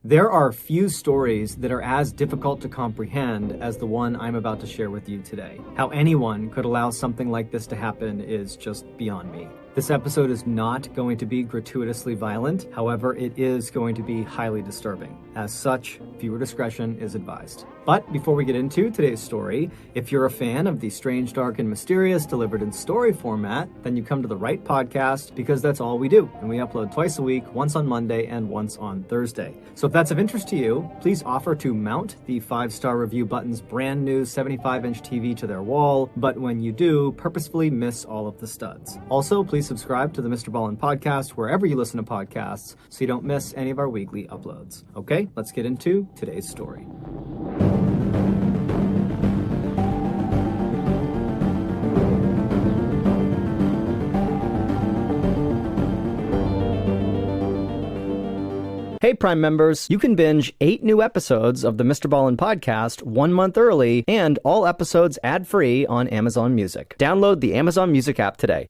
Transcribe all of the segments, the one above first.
There are few stories that are as difficult to comprehend as the one I'm about to share with you today. How anyone could allow something like this to happen is just beyond me. This episode is not going to be gratuitously violent, however, it is going to be highly disturbing. As such, viewer discretion is advised. But before we get into today's story, if you're a fan of the strange, dark, and mysterious delivered in story format, then you come to the right podcast because that's all we do. And we upload twice a week, once on Monday and once on Thursday. So if that's of interest to you, please offer to mount the 5-star review button's brand new 75-inch TV to their wall. But when you do, purposefully miss all of the studs. Also, please subscribe to the Mr. Ballen Podcast wherever you listen to podcasts so you don't miss any of our weekly uploads. Okay, let's get into today's story. Hey Prime members, you can binge 8 new episodes of the Mr. Ballen Podcast 1 month early and all episodes ad-free on Amazon Music. Download the Amazon Music app today.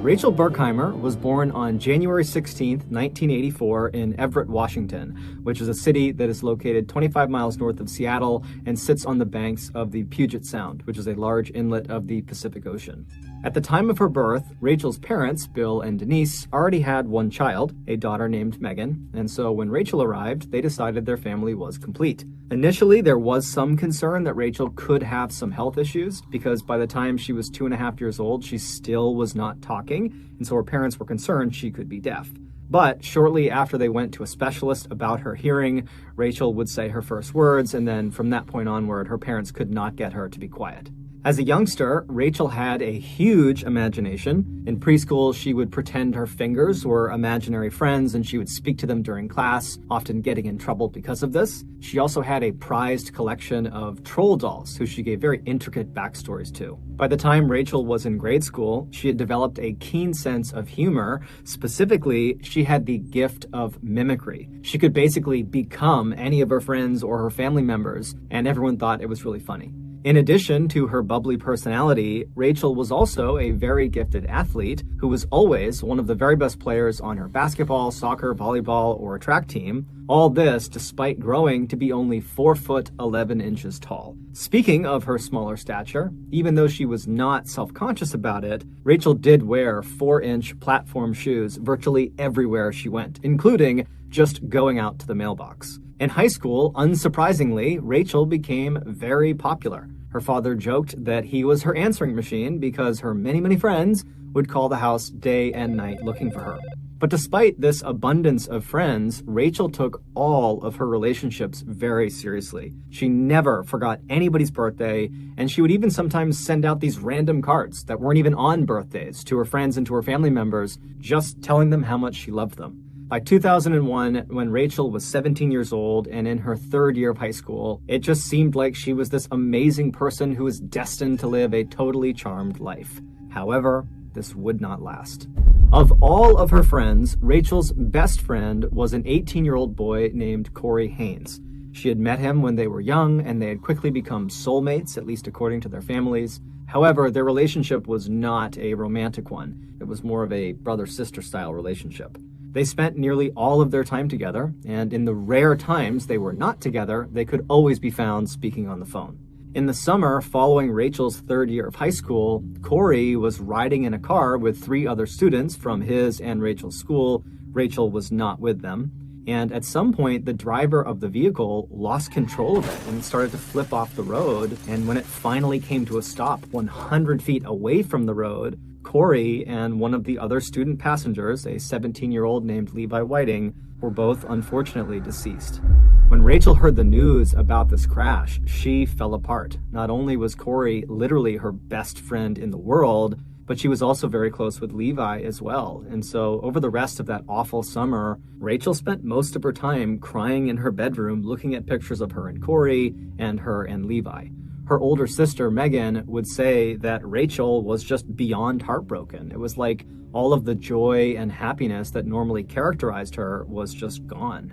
Rachel Berkheimer was born on January 16, 1984 in Everett, Washington, which is a city that is located 25 miles north of Seattle and sits on the banks of the Puget Sound, which is a large inlet of the Pacific Ocean. At the time of her birth, Rachel's parents, Bill and Denise, already had one child, a daughter named Megan, and so when Rachel arrived, they decided their family was complete. Initially, there was some concern that Rachel could have some health issues because by the time she was 2.5 years old, she still was not talking, and so her parents were concerned she could be deaf. But shortly after they went to a specialist about her hearing, Rachel would say her first words, and then from that point onward, her parents could not get her to be quiet. As a youngster, Rachel had a huge imagination. In preschool, she would pretend her fingers were imaginary friends and she would speak to them during class, often getting in trouble because of this. She also had a prized collection of troll dolls, who she gave very intricate backstories to. By the time Rachel was in grade school, she had developed a keen sense of humor. Specifically, she had the gift of mimicry. She could basically become any of her friends or her family members, and everyone thought it was really funny. In addition to her bubbly personality, Rachel was also a very gifted athlete who was always one of the very best players on her basketball, soccer, volleyball, or track team. All this despite growing to be only 4 foot 11 inches tall. Speaking of her smaller stature, even though she was not self-conscious about it, Rachel did wear 4-inch platform shoes virtually everywhere she went, including just going out to the mailbox. In high school, unsurprisingly, Rachel became very popular. Her father joked that he was her answering machine because her many friends would call the house day and night looking for her. But despite this abundance of friends, Rachel took all of her relationships very seriously. She never forgot anybody's birthday, and she would even sometimes send out these random cards that weren't even on birthdays to her friends and to her family members, just telling them how much she loved them. By 2001, when Rachel was 17 years old and in her 3rd year of high school, it just seemed like she was this amazing person who was destined to live a totally charmed life. However, this would not last. Of all of her friends, Rachel's best friend was an 18-year-old boy named Corey Haynes. She had met him when they were young, and they had quickly become soulmates, at least according to their families. However, their relationship was not a romantic one. It was more of a brother-sister style relationship. They spent nearly all of their time together, and in the rare times they were not together, they could always be found speaking on the phone. In the summer following Rachel's 3rd year of high school, Corey was riding in a car with 3 other students from his and Rachel's school. Rachel was not with them. And at some point, the driver of the vehicle lost control of it and started to flip off the road. And when it finally came to a stop 100 feet away from the road, Corey and one of the other student passengers, a 17-year-old named Levi Whiting, were both unfortunately deceased. When Rachel heard the news about this crash, she fell apart. Not only was Corey literally her best friend in the world, but she was also very close with Levi as well. And so over the rest of that awful summer, Rachel spent most of her time crying in her bedroom, looking at pictures of her and Corey and her and Levi. Her older sister, Megan, would say that Rachel was just beyond heartbroken. It was like all of the joy and happiness that normally characterized her was just gone.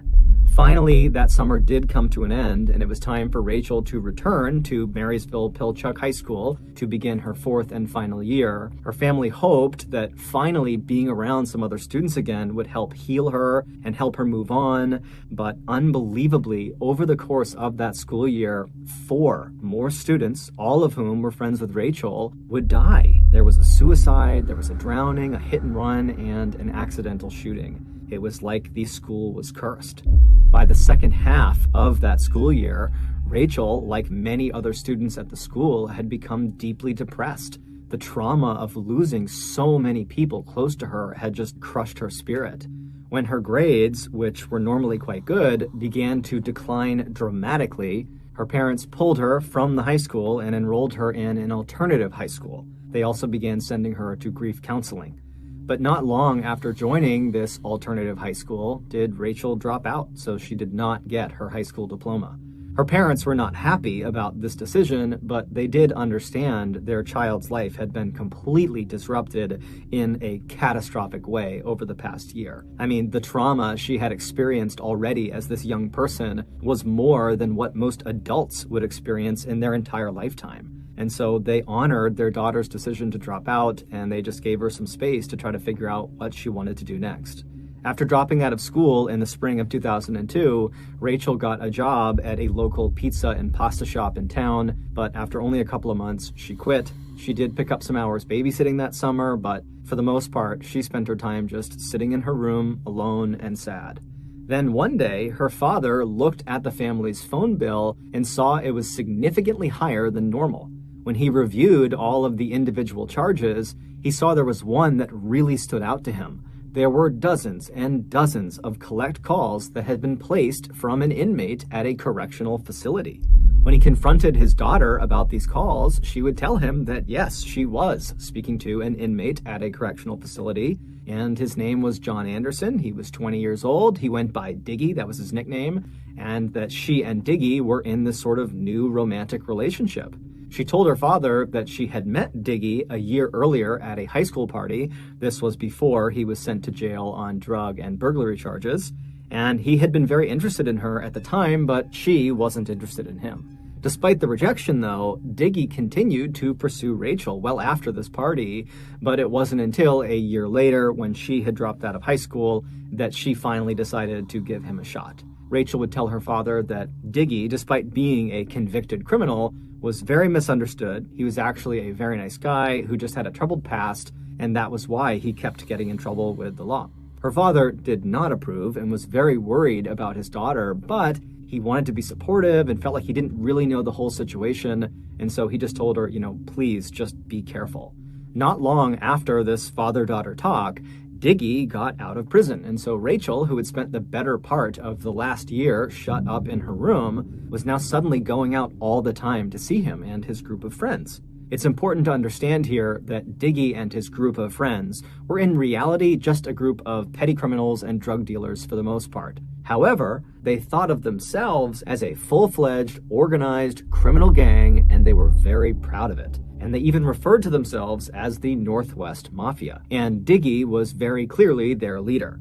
Finally, that summer did come to an end, and it was time for Rachel to return to Marysville-Pilchuck High School to begin her fourth and final year. Her family hoped that finally being around some other students again would help heal her and help her move on, but unbelievably, over the course of that school year, 4 more students, all of whom were friends with Rachel, would die. There was a suicide, there was a drowning, a hit and run, and an accidental shooting. It was like the school was cursed. By the second half of that school year, Rachel, like many other students at the school, had become deeply depressed. The trauma of losing so many people close to her had just crushed her spirit. When her grades, which were normally quite good, began to decline dramatically, her parents pulled her from the high school and enrolled her in an alternative high school. They also began sending her to grief counseling. But not long after joining this alternative high school did Rachel drop out, so she did not get her high school diploma. Her parents were not happy about this decision, but they did understand their child's life had been completely disrupted in a catastrophic way over the past year. I mean, the trauma she had experienced already as this young person was more than what most adults would experience in their entire lifetime. And so they honored their daughter's decision to drop out, and they just gave her some space to try to figure out what she wanted to do next. After dropping out of school in the spring of 2002, Rachel got a job at a local pizza and pasta shop in town, but after only a couple of months, she quit. She did pick up some hours babysitting that summer, but for the most part, she spent her time just sitting in her room, alone and sad. Then one day, her father looked at the family's phone bill and saw it was significantly higher than normal. When he reviewed all of the individual charges, he saw there was one that really stood out to him. There were dozens and dozens of collect calls that had been placed from an inmate at a correctional facility. When he confronted his daughter about these calls, she would tell him that yes, she was speaking to an inmate at a correctional facility, and his name was John Anderson. He was 20 years old. He went by Diggy, that was his nickname, and that she and Diggy were in this sort of new romantic relationship. She told her father that she had met Diggy a year earlier at a high school party. This was before he was sent to jail on drug and burglary charges. And he had been very interested in her at the time, but she wasn't interested in him. Despite the rejection, though, Diggy continued to pursue Rachel well after this party, but it wasn't until a year later, when she had dropped out of high school, that she finally decided to give him a shot. Rachel would tell her father that Diggy, despite being a convicted criminal, was very misunderstood. He was actually a very nice guy who just had a troubled past, and that was why he kept getting in trouble with the law. Her father did not approve and was very worried about his daughter, but he wanted to be supportive and felt like he didn't really know the whole situation, and so he just told her, please just be careful. Not long after this father-daughter talk, Diggy got out of prison, and so Rachel, who had spent the better part of the last year shut up in her room, was now suddenly going out all the time to see him and his group of friends. It's important to understand here that Diggy and his group of friends were in reality just a group of petty criminals and drug dealers for the most part. However, they thought of themselves as a full-fledged, organized criminal gang, and they were very proud of it. And they even referred to themselves as the Northwest Mafia, and Diggy was very clearly their leader.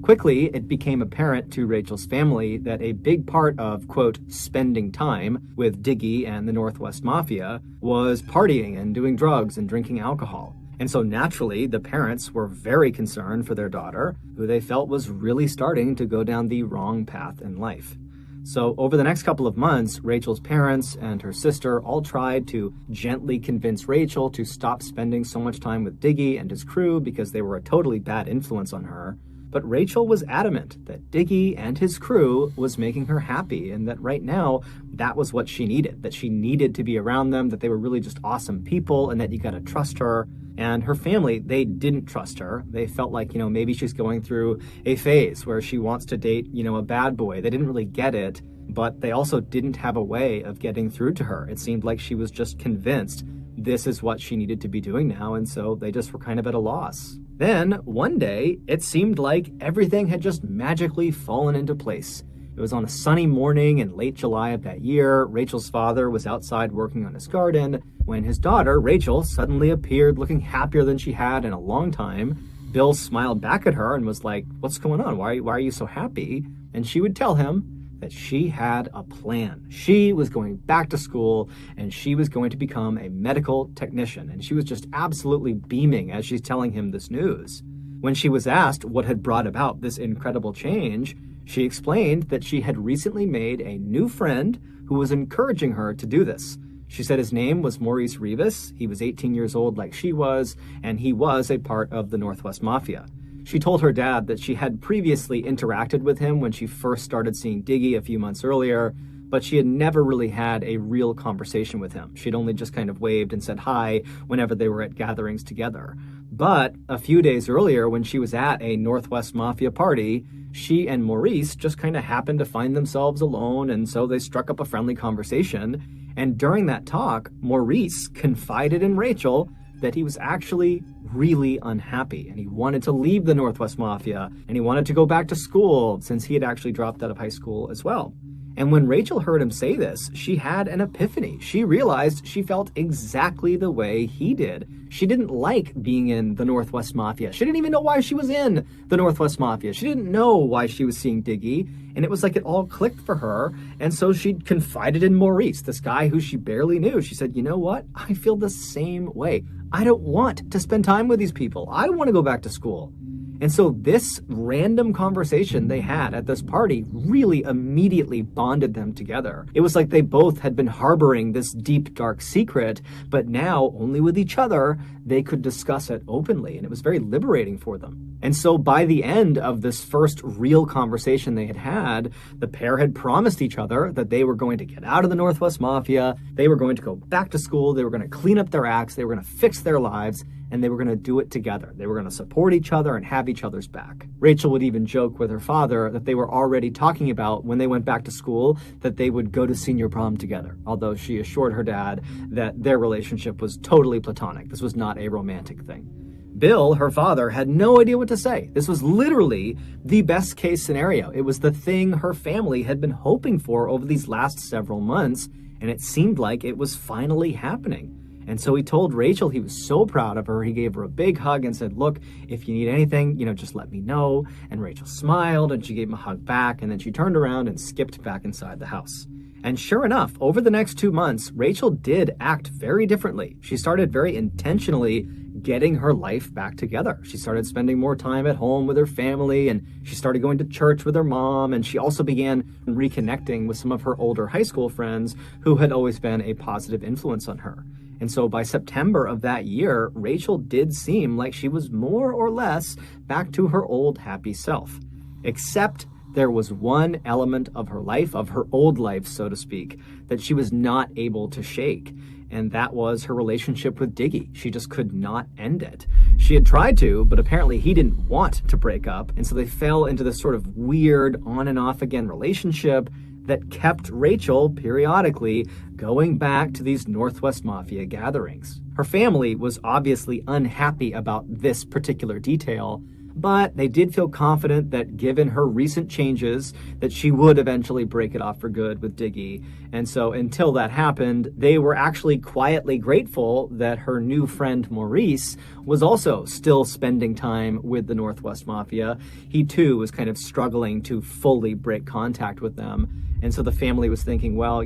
Quickly, it became apparent to Rachel's family that a big part of, quote, spending time with Diggy and the Northwest Mafia was partying and doing drugs and drinking alcohol. And so naturally, the parents were very concerned for their daughter, who they felt was really starting to go down the wrong path in life. So over the next couple of months, Rachel's parents and her sister all tried to gently convince Rachel to stop spending so much time with Diggy and his crew because they were a totally bad influence on her. But Rachel was adamant that Diggy and his crew was making her happy, and that right now, that was what she needed, that she needed to be around them, that they were really just awesome people, and that you gotta trust her. And her family, they didn't trust her. They felt like, maybe she's going through a phase where she wants to date, a bad boy. They didn't really get it, but they also didn't have a way of getting through to her. It seemed like she was just convinced this is what she needed to be doing now, and so they just were kind of at a loss. Then, one day, it seemed like everything had just magically fallen into place. It was on a sunny morning in late July of that year. Rachel's father was outside working on his garden when his daughter, Rachel, suddenly appeared looking happier than she had in a long time. Bill smiled back at her and was like, "What's going on? Why are you so happy?" and she would tell him that she had a plan. She was going back to school and she was going to become a medical technician. And she was just absolutely beaming as she's telling him this news. When she was asked what had brought about this incredible change, she explained that she had recently made a new friend who was encouraging her to do this. She said his name was Maurice Rivas. He was 18 years old like she was, and he was a part of the Northwest Mafia. She told her dad that she had previously interacted with him when she first started seeing Diggy a few months earlier, but she had never really had a real conversation with him. She'd only just kind of waved and said hi whenever they were at gatherings together. But a few days earlier, when she was at a Northwest Mafia party, she and Maurice just kind of happened to find themselves alone, and so they struck up a friendly conversation. And during that talk, Maurice confided in Rachel that he was actually really unhappy and he wanted to leave the Northwest Mafia and he wanted to go back to school since he had actually dropped out of high school as well. And when Rachel heard him say this, she had an epiphany. She realized she felt exactly the way he did. She didn't like being in the Northwest Mafia. She didn't even know why she was in the Northwest Mafia. She didn't know why she was seeing Diggy. And it was like it all clicked for her. And so she confided in Maurice, this guy who she barely knew. She said, you know what? I feel the same way. I don't want to spend time with these people. I want to go back to school. And so this random conversation they had at this party really immediately bonded them together. It was like they both had been harboring this deep, dark secret, but now only with each other, they could discuss it openly. And it was very liberating for them. And so by the end of this first real conversation they had had, the pair had promised each other that they were going to get out of the Northwest Mafia. They were going to go back to school. They were going to clean up their acts. They were going to fix their lives. And they were going to do it together. They were going to support each other and have each other's back. Rachel would even joke with her father that they were already talking about when they went back to school that they would go to senior prom together, although she assured her dad that their relationship was totally platonic. This was not a romantic thing. Bill, her father, had no idea what to say. This was literally the best case scenario. It was the thing her family had been hoping for over these last several months, and it seemed like it was finally happening. And so he told Rachel he was so proud of her. He gave her a big hug and said, look, if you need anything, just let me know. And Rachel smiled and she gave him a hug back. And then she turned around and skipped back inside the house. And sure enough, over the next 2 months, Rachel did act very differently. She started very intentionally getting her life back together. She started spending more time at home with her family, and she started going to church with her mom, and she also began reconnecting with some of her older high school friends who had always been a positive influence on her. And so by September of that year, Rachel did seem like she was more or less back to her old happy self. Except there was one element of her life, of her old life, so to speak, that she was not able to shake. And that was her relationship with Diggy. She just could not end it. She had tried to, but apparently he didn't want to break up. And so they fell into this sort of weird on and off again relationship that kept Rachel periodically going back to these Northwest Mafia gatherings. Her family was obviously unhappy about this particular detail, but they did feel confident that given her recent changes, that she would eventually break it off for good with Diggy. And so until that happened, they were actually quietly grateful that her new friend Maurice was also still spending time with the Northwest Mafia. He too was kind of struggling to fully break contact with them. And so the family was thinking, well,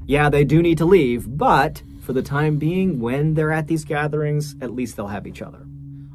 yeah, they do need to leave, but for the time being, when they're at these gatherings, at least they'll have each other.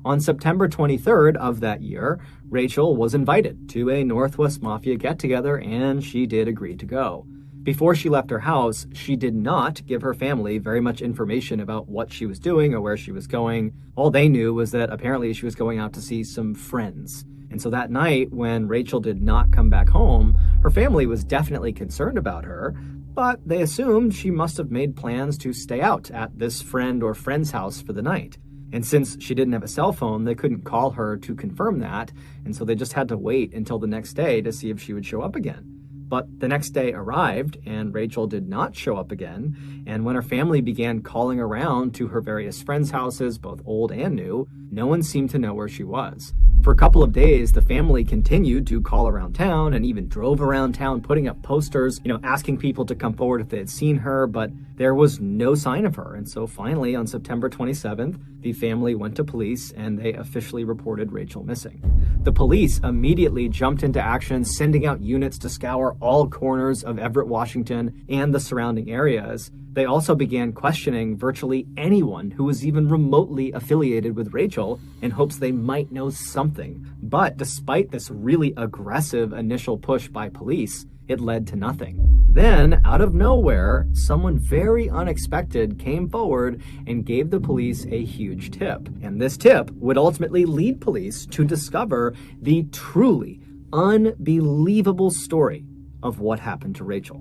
On September 23rd of that year, Rachel was invited to a Northwest Mafia get-together, and she did agree to go. Before she left her house, she did not give her family very much information about what she was doing or where she was going. All they knew was that apparently she was going out to see some friends. And so that night, when Rachel did not come back home, her family was definitely concerned about her, but they assumed she must have made plans to stay out at this friend or friend's house for the night. And since she didn't have a cell phone, they couldn't call her to confirm that, and so they just had to wait until the next day to see if she would show up again. But the next day arrived, and Rachel did not show up again, and when her family began calling around to her various friends' houses, both old and new, no one seemed to know where she was. For a couple of days, the family continued to call around town and even drove around town putting up posters, asking people to come forward if they had seen her, but there was no sign of her. And so finally, on September 27th, the family went to police and they officially reported Rachel missing. The police immediately jumped into action, sending out units to scour all corners of Everett, Washington, and the surrounding areas. They also began questioning virtually anyone who was even remotely affiliated with Rachel in hopes they might know something. But despite this really aggressive initial push by police, it led to nothing. Then, out of nowhere, someone very unexpected came forward and gave the police a huge tip. And this tip would ultimately lead police to discover the truly unbelievable story of what happened to Rachel.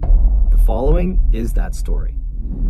The following is that story.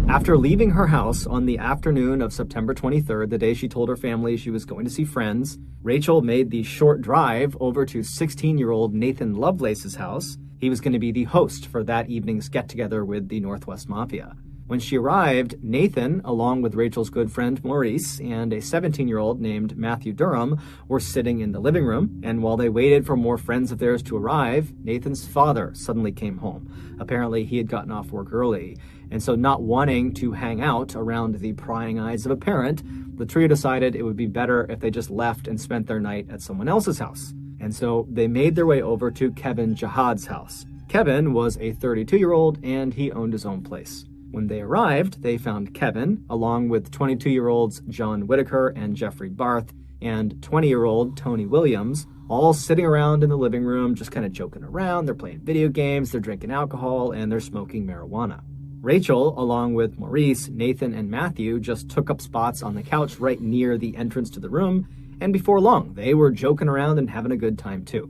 After leaving her house on the afternoon of September 23rd, the day she told her family she was going to see friends, Rachel made the short drive over to 16-year-old Nathan Lovelace's house. He was going to be the host for that evening's get-together with the Northwest Mafia. When she arrived, Nathan, along with Rachel's good friend Maurice and a 17-year-old named Matthew Durham, were sitting in the living room, and while they waited for more friends of theirs to arrive, Nathan's father suddenly came home. Apparently, he had gotten off work early, and so not wanting to hang out around the prying eyes of a parent, the trio decided it would be better if they just left and spent their night at someone else's house. And so they made their way over to Kevin Jihad's house. Kevin was a 32-year-old, and he owned his own place. When they arrived, they found Kevin, along with 22-year-olds John Whitaker and Jeffrey Barth, and 20-year-old Tony Williams, all sitting around in the living room, just kind of joking around. They're playing video games, they're drinking alcohol, and they're smoking marijuana. Rachel, along with Maurice, Nathan, and Matthew, just took up spots on the couch right near the entrance to the room, and before long, they were joking around and having a good time too.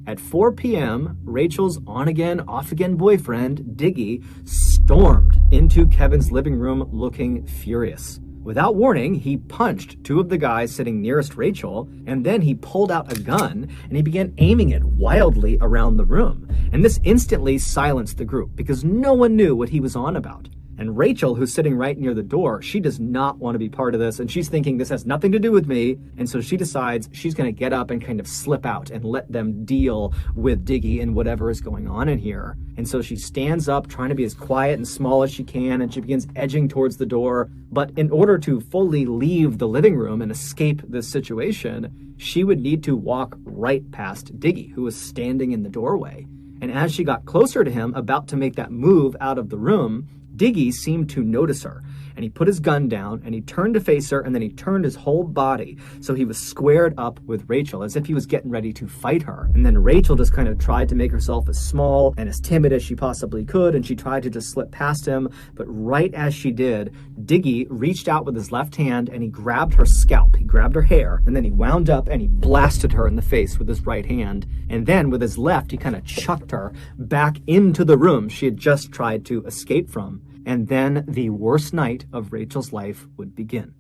At 4 p.m., Rachel's on-again, off-again boyfriend, Diggy, stormed into Kevin's living room looking furious. Without warning, he punched two of the guys sitting nearest Rachel, and then he pulled out a gun and he began aiming it wildly around the room. And this instantly silenced the group because no one knew what he was on about. And Rachel, who's sitting right near the door, she does not want to be part of this, and she's thinking this has nothing to do with me, and so she decides she's going to get up and kind of slip out and let them deal with Diggy and whatever is going on in here. And so she stands up, trying to be as quiet and small as she can, and she begins edging towards the door. But in order to fully leave the living room and escape this situation, she would need to walk right past Diggy, who was standing in the doorway. And as she got closer to him, about to make that move out of the room, Diggy seemed to notice her, and he put his gun down, and he turned to face her, and then he turned his whole body, so he was squared up with Rachel, as if he was getting ready to fight her. And then Rachel just kind of tried to make herself as small and as timid as she possibly could, and she tried to just slip past him, but right as she did, Diggy reached out with his left hand, and he grabbed her scalp, he grabbed her hair, and then he wound up and he blasted her in the face with his right hand, and then with his left, he kind of chucked her back into the room she had just tried to escape from. And then the worst night of Rachel's life would begin.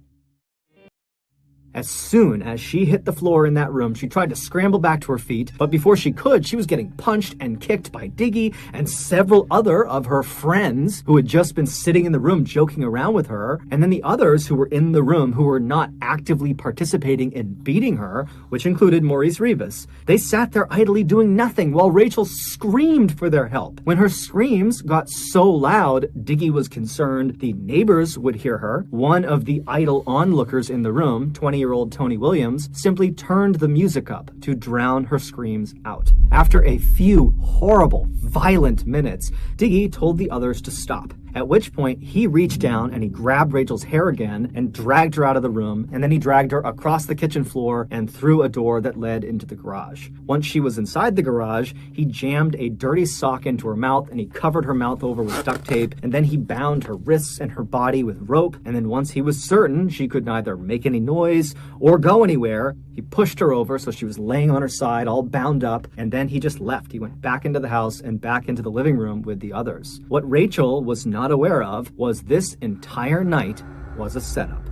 As soon as she hit the floor in that room, she tried to scramble back to her feet, but before she could, she was getting punched and kicked by Diggy and several other of her friends who had just been sitting in the room joking around with her, and then the others who were in the room who were not actively participating in beating her, which included Maurice Rivas. They sat there idly doing nothing while Rachel screamed for their help. When her screams got so loud, Diggy was concerned the neighbors would hear her. One of the idle onlookers in the room, 20-year-old Tony Williams, simply turned the music up to drown her screams out. After a few horrible, violent minutes, Diggy told the others to stop, at which point he reached down and he grabbed Rachel's hair again and dragged her out of the room, and then he dragged her across the kitchen floor and through a door that led into the garage. Once she was inside the garage, he jammed a dirty sock into her mouth and he covered her mouth over with duct tape, and then he bound her wrists and her body with rope, and then once he was certain she could neither make any noise or go anywhere, he pushed her over so she was laying on her side all bound up, and then he just left. He went back into the house and back into the living room with the others. What Rachel was not aware of was this entire night was a setup.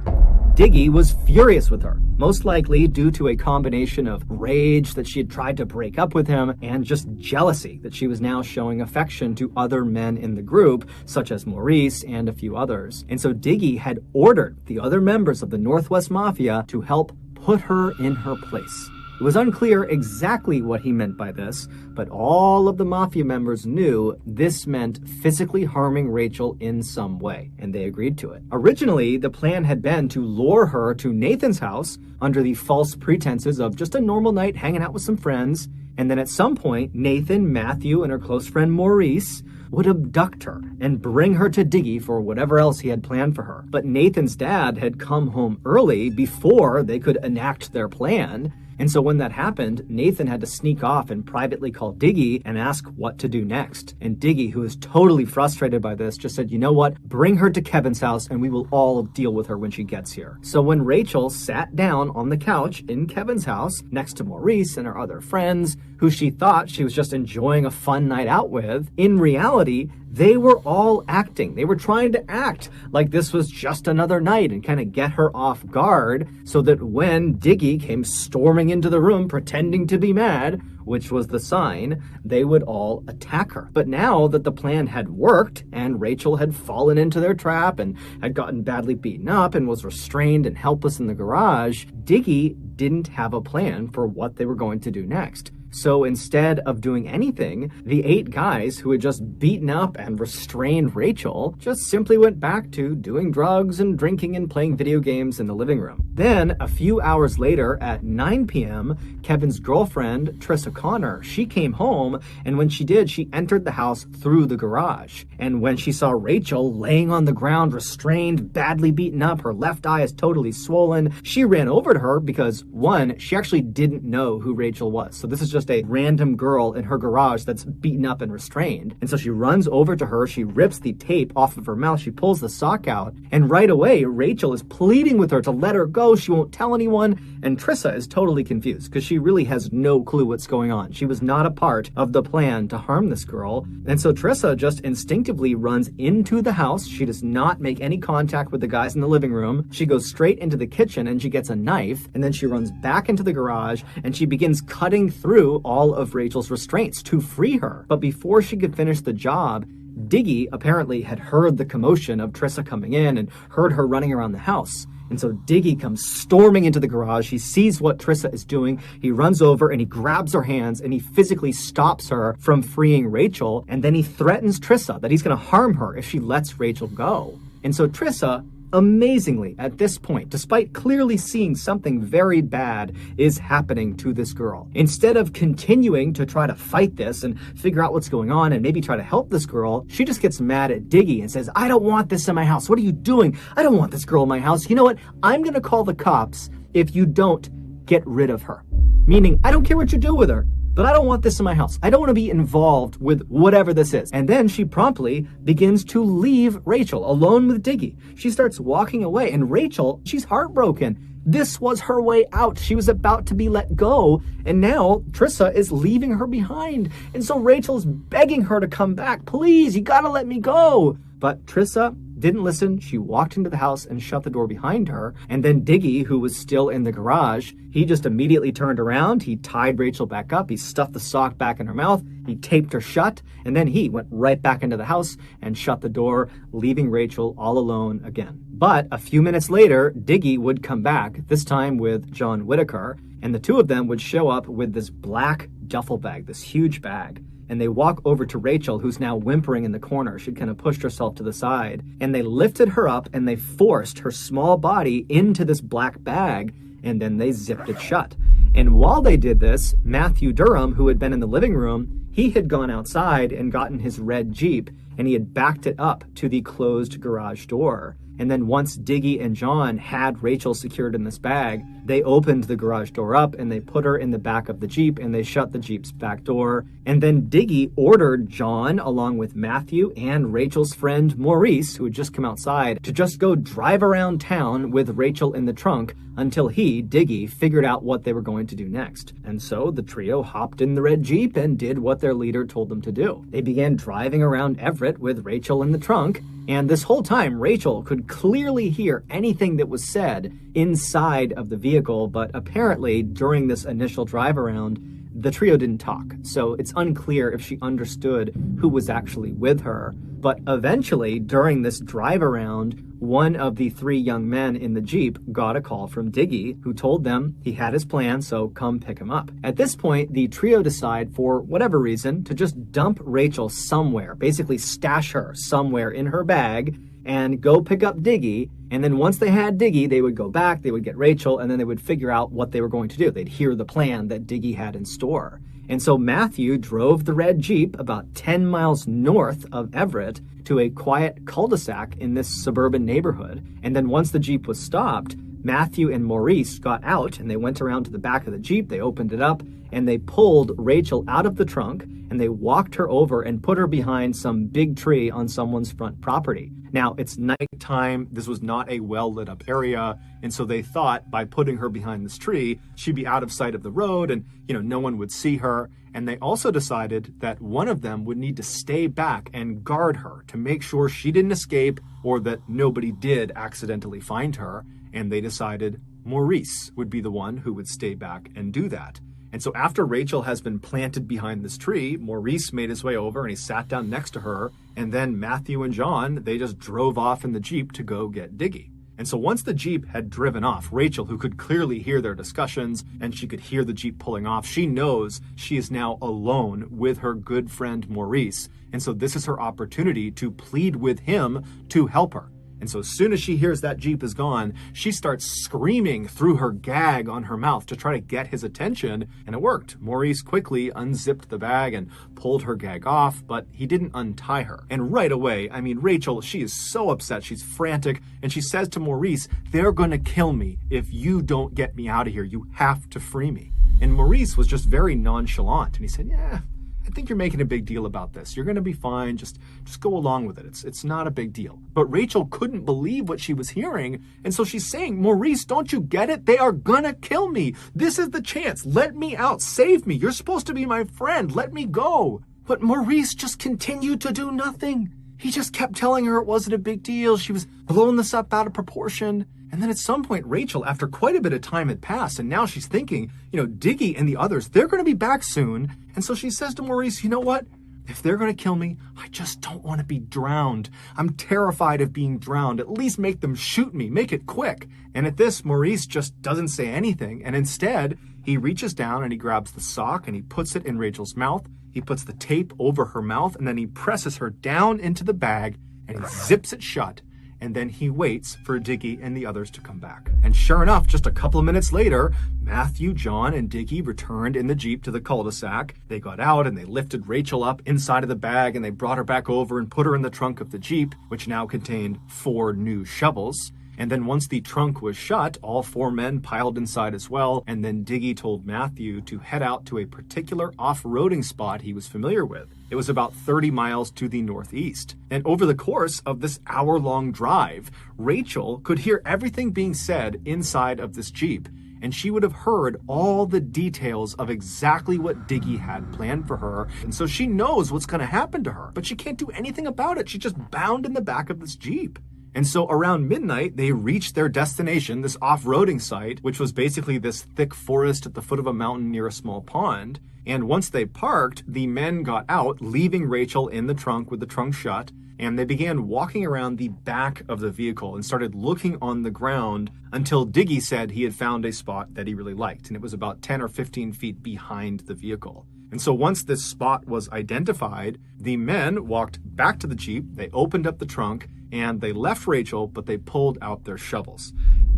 Diggy was furious with her, most likely due to a combination of rage that she had tried to break up with him and just jealousy that she was now showing affection to other men in the group, such as Maurice and a few others. And so Diggy had ordered the other members of the Northwest Mafia to help put her in her place. It was unclear exactly what he meant by this, but all of the mafia members knew this meant physically harming Rachel in some way, and they agreed to it. Originally, the plan had been to lure her to Nathan's house under the false pretenses of just a normal night hanging out with some friends, and then at some point, Nathan, Matthew, and her close friend Maurice would abduct her and bring her to Diggy for whatever else he had planned for her. But Nathan's dad had come home early before they could enact their plan, and so when that happened, Nathan had to sneak off and privately call Diggy and ask what to do next. And Diggy, who was totally frustrated by this, just said, you know what, bring her to Kevin's house and we will all deal with her when she gets here. So when Rachel sat down on the couch in Kevin's house next to Maurice and her other friends, who she thought she was just enjoying a fun night out with, in reality, they were all acting. They were trying to act like this was just another night and kind of get her off guard so that when Diggy came storming into the room pretending to be mad, which was the sign, they would all attack her. But now that the plan had worked and Rachel had fallen into their trap and had gotten badly beaten up and was restrained and helpless in the garage, Diggy didn't have a plan for what they were going to do next. So instead of doing anything, the 8 guys who had just beaten up and restrained Rachel just simply went back to doing drugs and drinking and playing video games in the living room. Then, a few hours later at 9 p.m., Kevin's girlfriend, Trissa Connor, she came home, and when she did, she entered the house through the garage. And when she saw Rachel laying on the ground, restrained, badly beaten up, her left eye is totally swollen, she ran over to her because, one, she actually didn't know who Rachel was. So this is just a random girl in her garage that's beaten up and restrained. And so she runs over to her, she rips the tape off of her mouth, she pulls the sock out, and right away, Rachel is pleading with her to let her go, she won't tell anyone, and Trissa is totally confused because she really has no clue what's going on. She was not a part of the plan to harm this girl, and so Trissa just instinctively runs into the house. She does not make any contact with the guys in the living room. She goes straight into the kitchen and she gets a knife, and then she runs back into the garage and she begins cutting through all of Rachel's restraints to free her. But before she could finish the job, Diggy apparently had heard the commotion of Trissa coming in and heard her running around the house. And so Diggy comes storming into the garage. He sees what Trissa is doing. He runs over and he grabs her hands and he physically stops her from freeing Rachel. And then he threatens Trissa that he's going to harm her if she lets Rachel go. And so Trissa, amazingly, at this point, despite clearly seeing something very bad is happening to this girl, instead of continuing to try to fight this and figure out what's going on and maybe try to help this girl, she just gets mad at Diggy and says, I don't want this in my house. What are you doing? I don't want this girl in my house. You know what? I'm going to call the cops if you don't get rid of her. Meaning, I don't care what you do with her, but I don't want this in my house. I don't want to be involved with whatever this is. And then she promptly begins to leave Rachel alone with Diggy. She starts walking away, and Rachel, she's heartbroken. This was her way out. She was about to be let go, and now Trissa is leaving her behind. And so Rachel's begging her to come back. Please, you gotta let me go. But Trissa didn't listen. She walked into the house and shut the door behind her. And then Diggy, who was still in the garage, he just immediately turned around. He tied Rachel back up. He stuffed the sock back in her mouth. He taped her shut. And then he went right back into the house and shut the door, leaving Rachel all alone again. But a few minutes later, Diggy would come back, this time with John Whitaker, and the two of them would show up with this black duffel bag, this huge bag. And they walk over to Rachel, who's now whimpering in the corner. She'd kind of pushed herself to the side. And they lifted her up and they forced her small body into this black bag, and then they zipped it shut. And while they did this, Matthew Durham, who had been in the living room, he had gone outside and gotten his red Jeep, and he had backed it up to the closed garage door. And then once Diggy and John had Rachel secured in this bag, they opened the garage door up and they put her in the back of the Jeep and they shut the Jeep's back door. And then Diggy ordered John, along with Matthew and Rachel's friend Maurice, who had just come outside, to just go drive around town with Rachel in the trunk until he, Diggy, figured out what they were going to do next. And so the trio hopped in the red Jeep and did what their leader told them to do. They began driving around Everett with Rachel in the trunk, and this whole time Rachel could clearly hear anything that was said inside of the vehicle, but apparently during this initial drive around, The trio didn't talk, so it's unclear if she understood who was actually with her. But eventually, during this drive around, one of the three young men in the Jeep got a call from Diggy, who told them he had his plan, so come pick him up. At this point, the trio decide, for whatever reason, to just dump Rachel somewhere, basically stash her somewhere in her bag, and go pick up Diggy. And then once they had Diggy, they would go back, they would get Rachel, and then they would figure out what they were going to do. They'd hear the plan that Diggy had in store. And so Matthew drove the red Jeep about 10 miles north of Everett to a quiet cul-de-sac in this suburban neighborhood. And then once the Jeep was stopped, Matthew and Maurice got out and they went around to the back of the Jeep, they opened it up, and they pulled Rachel out of the trunk and they walked her over and put her behind some big tree on someone's front property. Now, it's nighttime, this was not a well-lit up area, and so they thought by putting her behind this tree, she'd be out of sight of the road and, no one would see her. And they also decided that one of them would need to stay back and guard her to make sure she didn't escape or that nobody did accidentally find her. And they decided Maurice would be the one who would stay back and do that. And so after Rachel has been planted behind this tree, Maurice made his way over and he sat down next to her. And then Matthew and John, they just drove off in the Jeep to go get Diggy. And so once the Jeep had driven off, Rachel, who could clearly hear their discussions and she could hear the Jeep pulling off, she knows she is now alone with her good friend Maurice. And so this is her opportunity to plead with him to help her. And so as soon as she hears that Jeep is gone, she starts screaming through her gag on her mouth to try to get his attention, and it worked. Maurice quickly unzipped the bag and pulled her gag off, but he didn't untie her. And right away, Rachel, she is so upset, she's frantic, and she says to Maurice, "They're gonna kill me if you don't get me out of here. You have to free me." And Maurice was just very nonchalant, and he said, "Yeah, I think you're making a big deal about this. You're going to be fine. Just go along with it. It's not a big deal." But Rachel couldn't believe what she was hearing. And so she's saying, "Maurice, don't you get it? They are going to kill me. This is the chance. Let me out. Save me. You're supposed to be my friend. Let me go." But Maurice just continued to do nothing. He just kept telling her it wasn't a big deal. She was blowing this up out of proportion. And then at some point, Rachel, after quite a bit of time had passed, and now she's thinking, Diggy and the others, they're going to be back soon. And so she says to Maurice, "You know what? If they're going to kill me, I just don't want to be drowned. I'm terrified of being drowned. At least make them shoot me. Make it quick." And at this, Maurice just doesn't say anything. And instead, he reaches down and he grabs the sock and he puts it in Rachel's mouth. He puts the tape over her mouth and then he presses her down into the bag and he zips it shut. And then he waits for Diggy and the others to come back. And sure enough, just a couple of minutes later, Matthew, John, and Diggy returned in the Jeep to the cul-de-sac. They got out and they lifted Rachel up inside of the bag and they brought her back over and put her in the trunk of the Jeep, which now contained 4 new shovels. And then once the trunk was shut, all 4 men piled inside as well. And then Diggy told Matthew to head out to a particular off-roading spot he was familiar with. It was about 30 miles to the northeast. And over the course of this hour-long drive, Rachel could hear everything being said inside of this Jeep. And she would have heard all the details of exactly what Diggy had planned for her. And so she knows what's going to happen to her, but she can't do anything about it. She's just bound in the back of this Jeep. And so around midnight, they reached their destination, this off-roading site, which was basically this thick forest at the foot of a mountain near a small pond. And once they parked, the men got out, leaving Rachel in the trunk with the trunk shut, and they began walking around the back of the vehicle and started looking on the ground until Diggy said he had found a spot that he really liked, and it was about 10 or 15 feet behind the vehicle. And so once this spot was identified, the men walked back to the Jeep, they opened up the trunk, and they left Rachel, but they pulled out their shovels.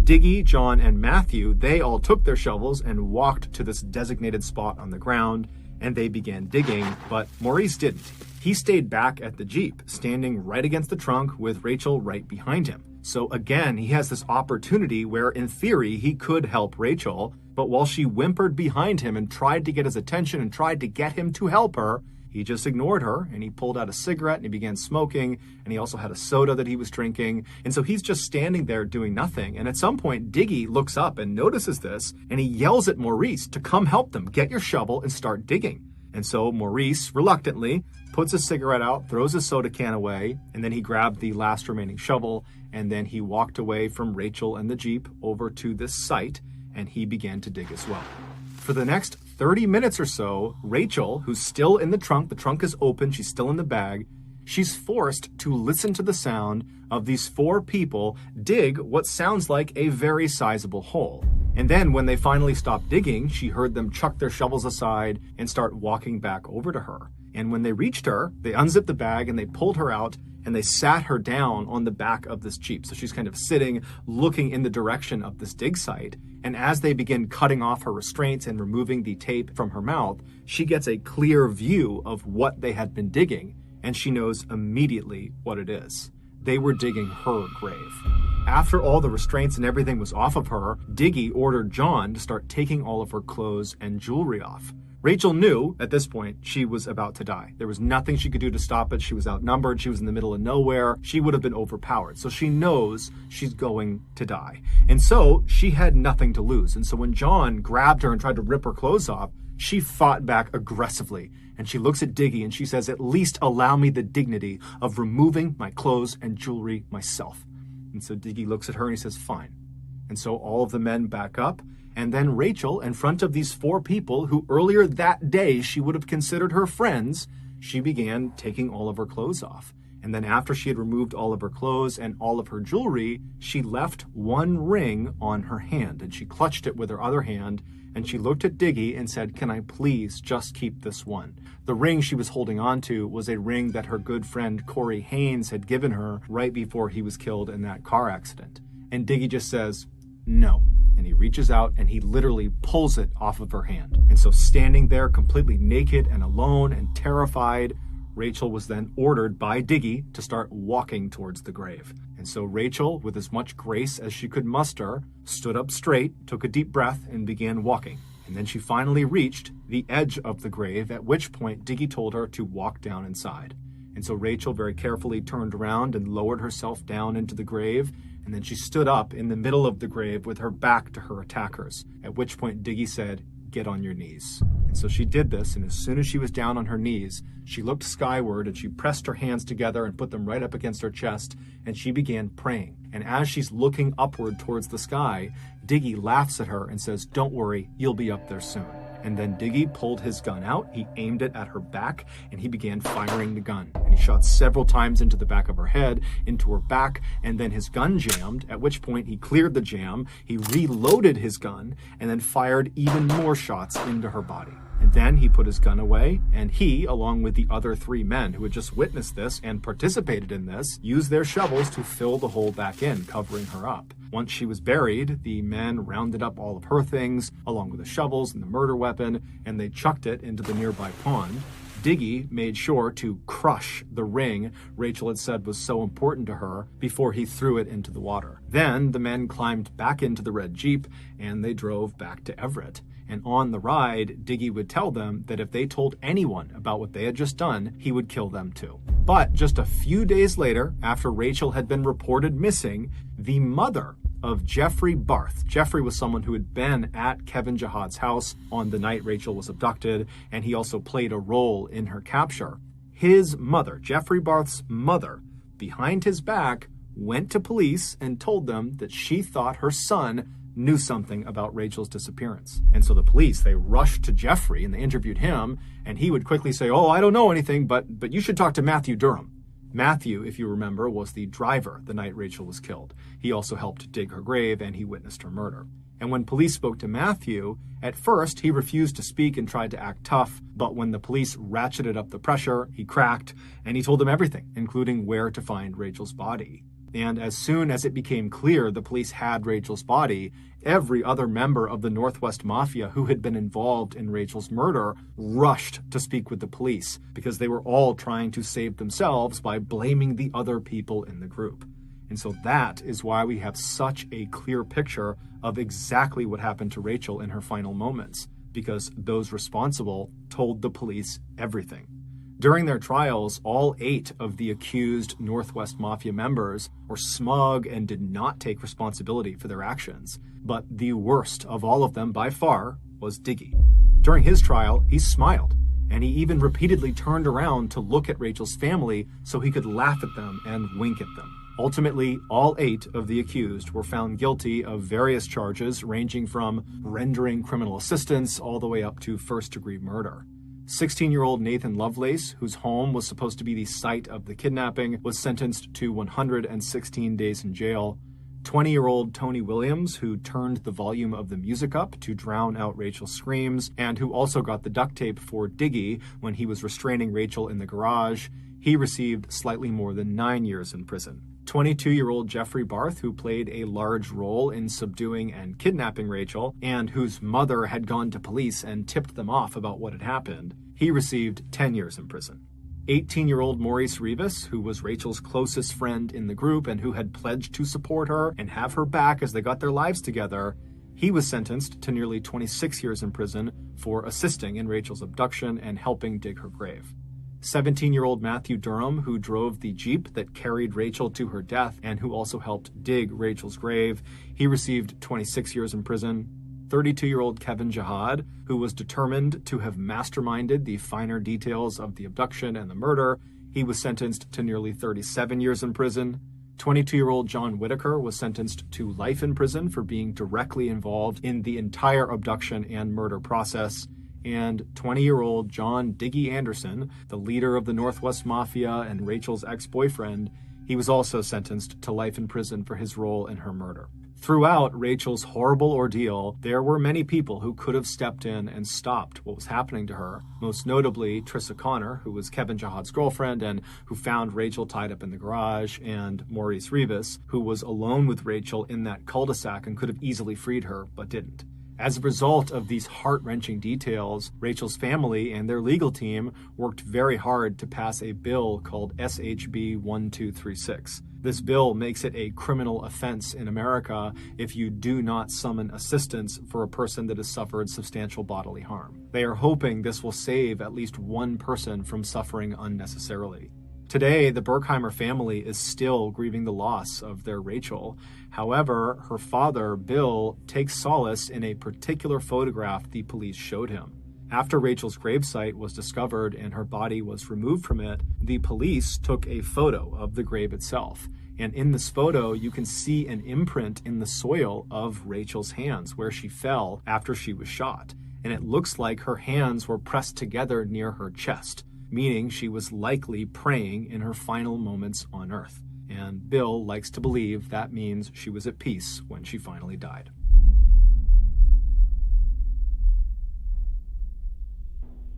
Diggy, John, and Matthew, they all took their shovels and walked to this designated spot on the ground, and they began digging, but Maurice didn't. He stayed back at the Jeep, standing right against the trunk with Rachel right behind him. So again, he has this opportunity where, in theory, he could help Rachel, but while she whimpered behind him and tried to get his attention and tried to get him to help her, he just ignored her, and he pulled out a cigarette and he began smoking, and he also had a soda that he was drinking. And so he's just standing there doing nothing. And at some point, Diggy looks up and notices this, and he yells at Maurice to come help them, get your shovel and start digging. And so Maurice, reluctantly, puts a cigarette out, throws his soda can away, and then he grabbed the last remaining shovel, and then he walked away from Rachel and the Jeep over to this site, and he began to dig as well. For the next 30 minutes or so, Rachel, who's still in the trunk is open, she's still in the bag, she's forced to listen to the sound of these 4 people dig what sounds like a very sizable hole. And then when they finally stopped digging, she heard them chuck their shovels aside and start walking back over to her. And when they reached her, they unzipped the bag and they pulled her out and they sat her down on the back of this Jeep. So she's kind of sitting, looking in the direction of this dig site. And as they begin cutting off her restraints and removing the tape from her mouth, she gets a clear view of what they had been digging. And she knows immediately what it is. They were digging her grave. After all the restraints and everything was off of her, Diggy ordered John to start taking all of her clothes and jewelry off. Rachel knew at this point she was about to die. There was nothing she could do to stop it. She was outnumbered. She was in the middle of nowhere. She would have been overpowered. So she knows she's going to die. And so she had nothing to lose. And so when John grabbed her and tried to rip her clothes off, she fought back aggressively. And she looks at Diggy and she says, "At least allow me the dignity of removing my clothes and jewelry myself." And so Diggy looks at her and he says, "Fine." And so all of the men back up. And then Rachel, in front of these 4 people who earlier that day she would have considered her friends, she began taking all of her clothes off. And then after she had removed all of her clothes and all of her jewelry, she left one ring on her hand. And she clutched it with her other hand. And she looked at Diggy and said, "Can I please just keep this one?" The ring she was holding on to was a ring that her good friend Corey Haynes had given her right before he was killed in that car accident. And Diggy just says, "No." And he reaches out and he literally pulls it off of her hand. And so standing there completely naked and alone and terrified, Rachel was then ordered by Diggy to start walking towards the grave. And so Rachel, with as much grace as she could muster, stood up straight, took a deep breath, and began walking. And then she finally reached the edge of the grave, at which point Diggy told her to walk down inside. And so Rachel very carefully turned around and lowered herself down into the grave. And then she stood up in the middle of the grave with her back to her attackers, at which point Diggy said, "Get on your knees." And so she did this, and as soon as she was down on her knees, she looked skyward and she pressed her hands together and put them right up against her chest, and she began praying. And as she's looking upward towards the sky, Diggy laughs at her and says, "Don't worry, you'll be up there soon." And then Diggy pulled his gun out, he aimed it at her back, and he began firing the gun. And he shot several times into the back of her head, into her back, and then his gun jammed, at which point he cleared the jam, he reloaded his gun, and then fired even more shots into her body. And then he put his gun away, and he, along with the other 3 men who had just witnessed this and participated in this, used their shovels to fill the hole back in, covering her up. Once she was buried, the men rounded up all of her things, along with the shovels and the murder weapon, and they chucked it into the nearby pond. Diggy made sure to crush the ring Rachel had said was so important to her before he threw it into the water. Then the men climbed back into the red Jeep, and they drove back to Everett. And on the ride, Diggy would tell them that if they told anyone about what they had just done, he would kill them too. But just a few days later, after Rachel had been reported missing, the mother of Jeffrey Barth. Jeffrey was someone who had been at Kevin Jihad's house on the night Rachel was abducted, and he also played a role in her capture. His mother, Jeffrey Barth's mother, behind his back, went to police and told them that she thought her son knew something about Rachel's disappearance. And so the police, they rushed to Jeffrey and they interviewed him, and he would quickly say, "Oh, I don't know anything, but you should talk to Matthew Durham." Matthew, if you remember, was the driver the night Rachel was killed. He also helped dig her grave and he witnessed her murder. And when police spoke to Matthew, at first he refused to speak and tried to act tough, but when the police ratcheted up the pressure, he cracked and he told them everything, including where to find Rachel's body. And as soon as it became clear the police had Rachel's body, every other member of the Northwest Mafia who had been involved in Rachel's murder rushed to speak with the police because they were all trying to save themselves by blaming the other people in the group. And so that is why we have such a clear picture of exactly what happened to Rachel in her final moments, because those responsible told the police everything. During their trials, all 8 of the accused Northwest Mafia members were smug and did not take responsibility for their actions. But the worst of all of them by far was Diggy. During his trial, he smiled, and he even repeatedly turned around to look at Rachel's family so he could laugh at them and wink at them. Ultimately, all 8 of the accused were found guilty of various charges ranging from rendering criminal assistance all the way up to first-degree murder. 16-year-old Nathan Lovelace, whose home was supposed to be the site of the kidnapping, was sentenced to 116 days in jail. 20-year-old Tony Williams, who turned the volume of the music up to drown out Rachel's screams, and who also got the duct tape for Diggy when he was restraining Rachel in the garage, he received slightly more than 9 years in prison. 22-year-old Jeffrey Barth, who played a large role in subduing and kidnapping Rachel, and whose mother had gone to police and tipped them off about what had happened, he received 10 years in prison. 18-year-old Maurice Rivas, who was Rachel's closest friend in the group and who had pledged to support her and have her back as they got their lives together, he was sentenced to nearly 26 years in prison for assisting in Rachel's abduction and helping dig her grave. 17-year-old Matthew Durham, who drove the Jeep that carried Rachel to her death and who also helped dig Rachel's grave, he received 26 years in prison. 32-year-old Kevin Jihad, who was determined to have masterminded the finer details of the abduction and the murder, he was sentenced to nearly 37 years in prison. 22-year-old John Whitaker was sentenced to life in prison for being directly involved in the entire abduction and murder process. And 20-year-old John Diggy Anderson, the leader of the Northwest Mafia and Rachel's ex-boyfriend, he was also sentenced to life in prison for his role in her murder. Throughout Rachel's horrible ordeal, there were many people who could have stepped in and stopped what was happening to her, most notably Trissa Connor, who was Kevin Jihad's girlfriend and who found Rachel tied up in the garage, and Maurice Rivas, who was alone with Rachel in that cul-de-sac and could have easily freed her, but didn't. As a result of these heart-wrenching details, Rachel's family and their legal team worked very hard to pass a bill called SHB 1236. This bill makes it a criminal offense in America if you do not summon assistance for a person that has suffered substantial bodily harm. They are hoping this will save at least one person from suffering unnecessarily. Today, the Berkheimer family is still grieving the loss of their Rachel. However, her father, Bill, takes solace in a particular photograph the police showed him. After Rachel's gravesite was discovered and her body was removed from it, the police took a photo of the grave itself. And in this photo, you can see an imprint in the soil of Rachel's hands where she fell after she was shot. And it looks like her hands were pressed together near her chest, meaning she was likely praying in her final moments on Earth. And Bill likes to believe that means she was at peace when she finally died.